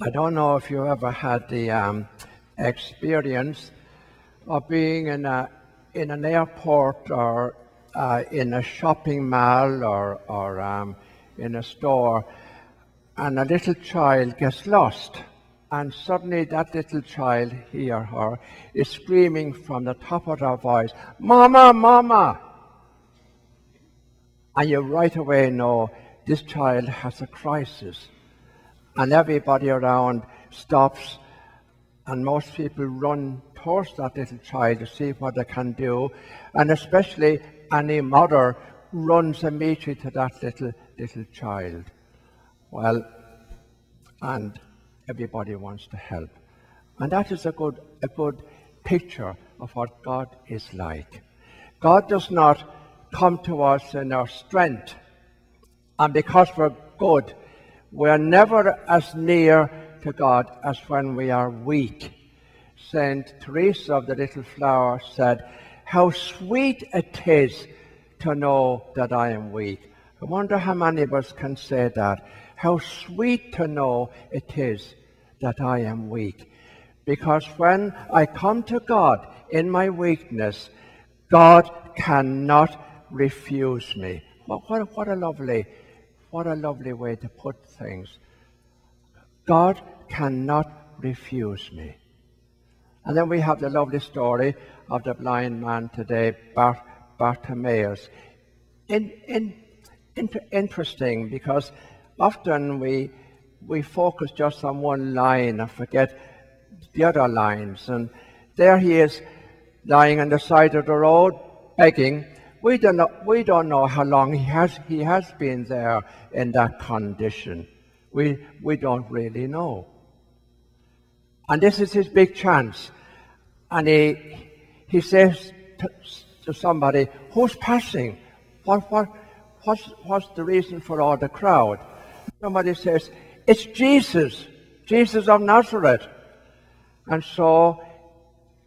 I don't know if you ever had the experience of being in an airport or in a shopping mall or in a store, and a little child gets lost, and suddenly that little child, he or her, is screaming from the top of their voice, "Mama, Mama!" And you right away know this child has a crisis. And everybody around stops, and most people run towards that little child to see what they can do, and especially any mother runs immediately to that little child. Well, and everybody wants to help. And that is a good picture of what God is like. God does not come to us in our strength, and because we're good, we're never as near to God as when we are weak. Saint Teresa of the Little Flower said, "How sweet it is to know that I am weak." I wonder how many of us can say that. How sweet to know it is that I am weak. Because when I come to God in my weakness, God cannot refuse me. What a lovely way to put things. God cannot refuse me. And then we have the lovely story of the blind man today, Bartimaeus. Interesting, because often we focus just on one line and forget the other lines. And there he is, lying on the side of the road, begging. We don't know how long he has been there in that condition. We don't really know. And this is his big chance. And he says to somebody, "Who's passing? What's the reason for all the crowd?" Somebody says, "It's Jesus, Jesus of Nazareth." And so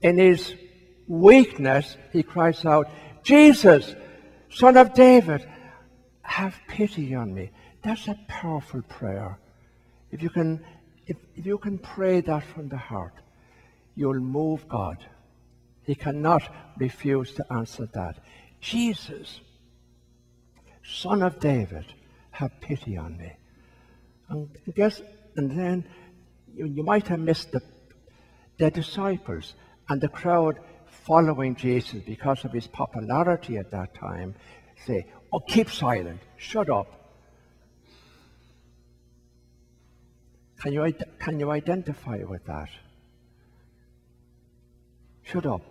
in his weakness, he cries out, "Jesus, Son of David, have pity on me." That's a powerful prayer. If you can pray that from the heart, you'll move God. He cannot refuse to answer that. "Jesus, Son of David, have pity on me." And then you might have missed the disciples and the crowd following Jesus because of his popularity at that time. Say, "Oh, keep silent, shut up." Can you identify with that? Shut up.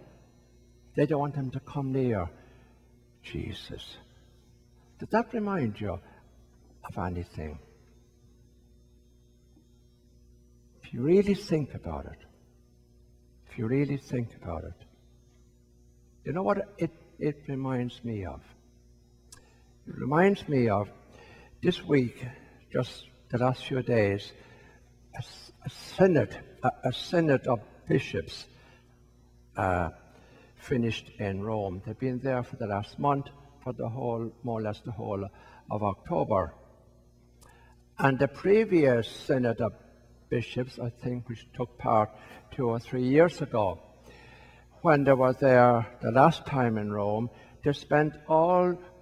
They don't want him to come near Jesus. Does that remind you of anything? If you really think about it, you know what it reminds me of? It reminds me of this week, just the last few days, a synod of bishops finished in Rome. They've been there for the last month, for more or less the whole of October. And the previous synod of bishops, I think, which took part 2 or 3 years ago, when they were there the last time in Rome, they spent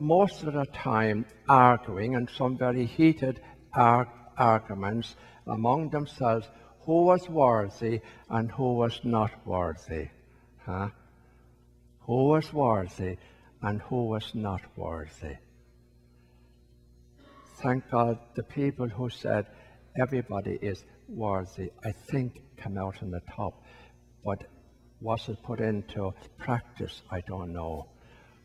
most of the time arguing, and some very heated arguments among themselves, who was worthy and who was not worthy. Who was worthy and who was not worthy. Thank God the people who said everybody is worthy, I think, came out on the top. But was it put into practice? I don't know.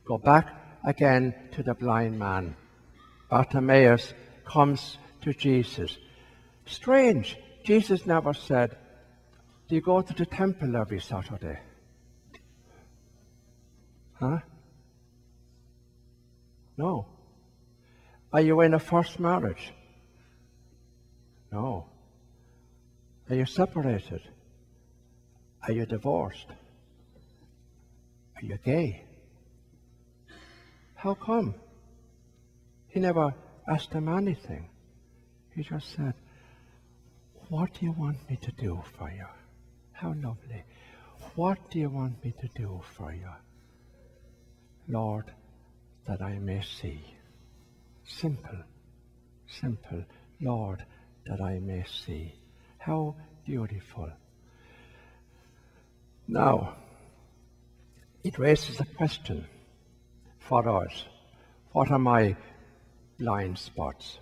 Go back again to the blind man. Bartimaeus comes to Jesus. Strange, Jesus never said, "Do you go to the temple every Saturday?" No. Are you in a first marriage? No. Are you separated? Are you divorced? Are you gay? How come? He never asked him anything. He just said, what do you want me to do for you? How lovely. What do you want me to do for you? Lord, that I may see. Simple, simple. Lord, that I may see. How beautiful. Now, it raises a question for us. What are my blind spots?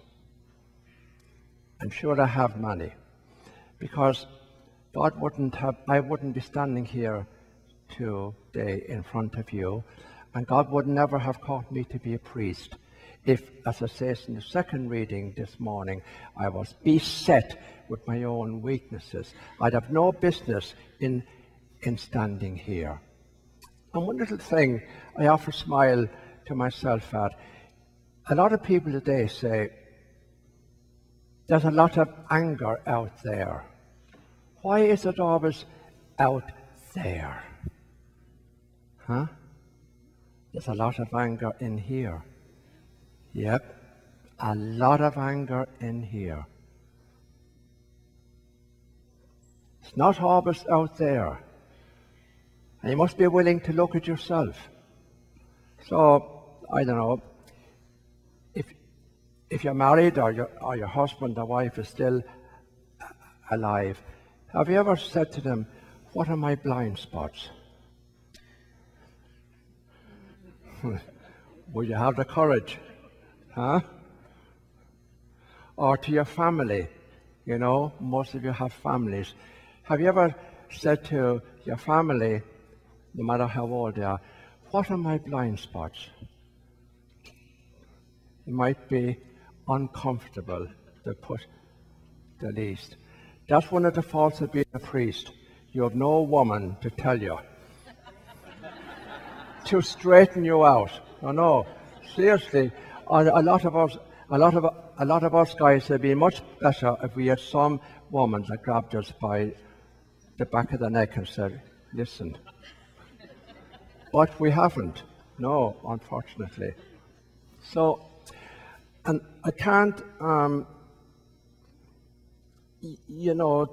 I'm sure I have many, because I wouldn't be standing here today in front of you, and God would never have called me to be a priest if, as it says in the second reading this morning, I was beset with my own weaknesses. I'd have no business in standing here. And one little thing I often smile to myself at, a lot of people today say, there's a lot of anger out there. Why is it always out there? Huh? There's a lot of anger in here. Yep, a lot of anger in here. It's not always out there. And you must be willing to look at yourself. So, I don't know, if you're married or your husband or wife is still alive, have you ever said to them, what are my blind spots? Would you have the courage? Huh? Or to your family, you know, most of you have families. Have you ever said to your family, no matter how old they are, what are my blind spots? It might be uncomfortable to put the least. That's one of the faults of being a priest. You have no woman to tell you, to straighten you out. No, seriously, a lot of us guys would be much better if we had some woman that grabbed us by the back of the neck and said, listen. But we haven't. No, unfortunately. So, and I can't,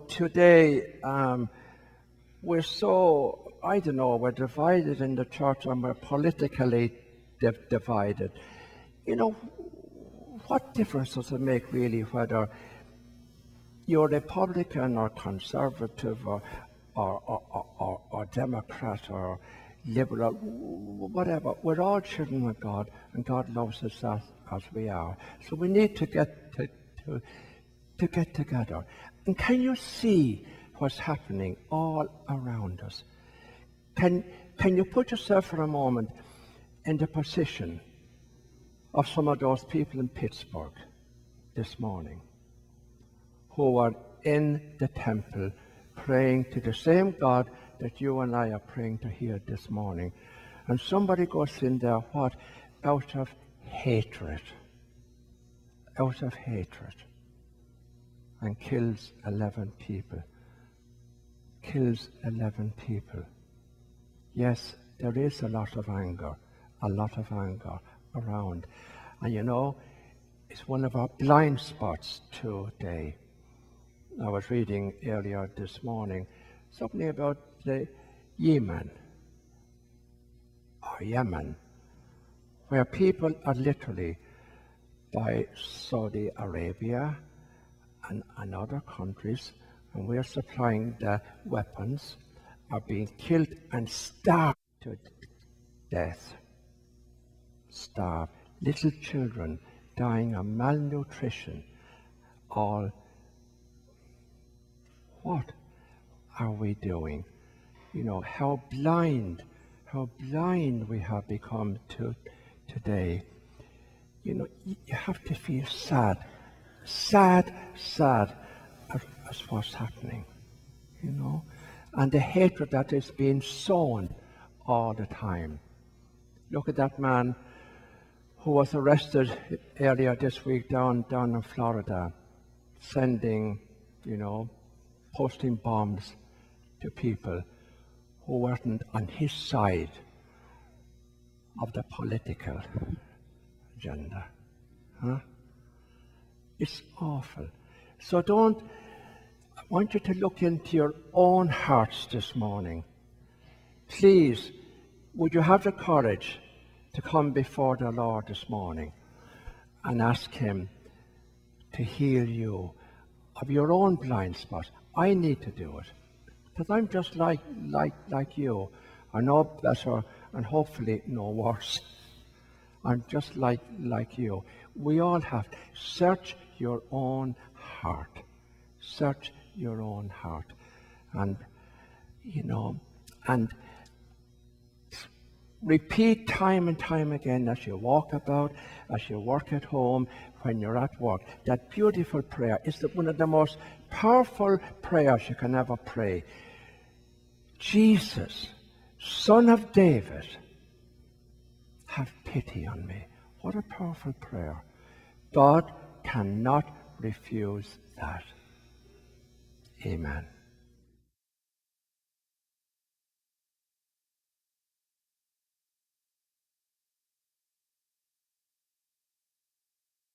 today we're so, we're divided in the church and we're politically divided. You know, what difference does it make really whether you're Republican or conservative or Democrat or liberal, whatever? We're all children of God, and God loves us as we are. So we need to get together. And can you see what's happening all around us? Can you put yourself for a moment in the position of some of those people in Pittsburgh this morning who are in the temple praying to the same God that you and I are praying to here this morning, and somebody goes in there, what? Out of hatred, and kills 11 people. Yes, there is a lot of anger around. And you know, it's one of our blind spots today. I was reading earlier this morning something about the Yemen, where people are literally, by Saudi Arabia and other countries, and we're supplying the weapons, are being killed and starved to death. Little children dying of malnutrition. All. What are we doing? You know, how blind we have become today. You know, you have to feel sad as what's happening, you know, and the hatred that is being sown all the time. Look at that man who was arrested earlier this week down in Florida, sending, posting bombs to people who weren't on his side of the political agenda. Huh? It's awful. So don't, want you to look into your own hearts this morning. Please, would you have the courage to come before the Lord this morning and ask Him to heal you of your own blind spots? I need to do it, because I'm just like you. I know better and hopefully no worse. I'm just like you. We all have to search your own heart. Search your own heart. And, and repeat time and time again as you walk about, as you work at home, when you're at work. That beautiful prayer is one of the most powerful prayers you can ever pray. Jesus, Son of David, have pity on me. What a powerful prayer. God cannot refuse that. Amen.